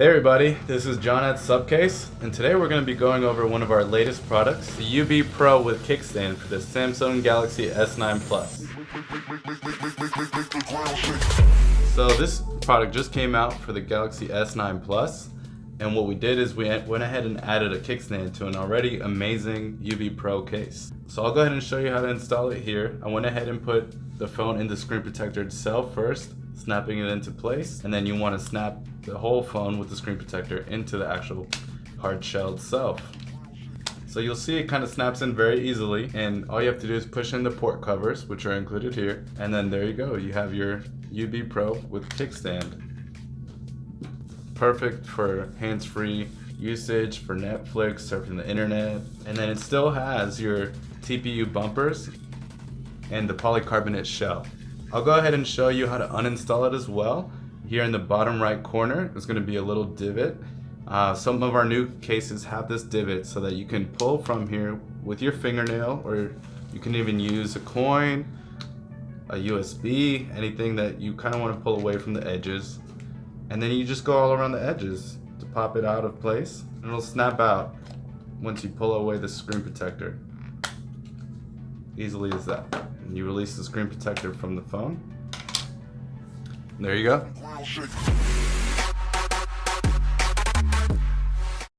Hey everybody, this is John at Subcase, and today we're going to be going over one of our latest products, the UB Pro with Kickstand for the Samsung Galaxy S9 Plus. So this product just came out for the Galaxy S9 Plus, and what we did is we went ahead and added a kickstand to an already amazing UB Pro case. So I'll go ahead and show you how to install it here. I went ahead and put the phone in the screen protector itself first, snapping it into place, and then you want to snap the whole phone with the screen protector into the actual hard shell itself. So you'll see it kind of snaps in very easily, and all you have to do is push in the port covers, which are included here, and then there you go, you have your UB Pro with kickstand. Perfect for hands-free usage, for Netflix, surfing the internet, and then it still has your TPU bumpers and the polycarbonate shell. I'll go ahead and show you how to uninstall it as well. Here in the bottom right corner, there's going to be a little divot. Some of our new cases have this divot so that you can pull from here with your fingernail, or you can even use a coin, a USB, anything that you kind of want to pull away from the edges. And then you just go all around the edges to pop it out of place, and it'll snap out once you pull away the screen protector. Easily as that. And you release the screen protector from the phone. And there you go.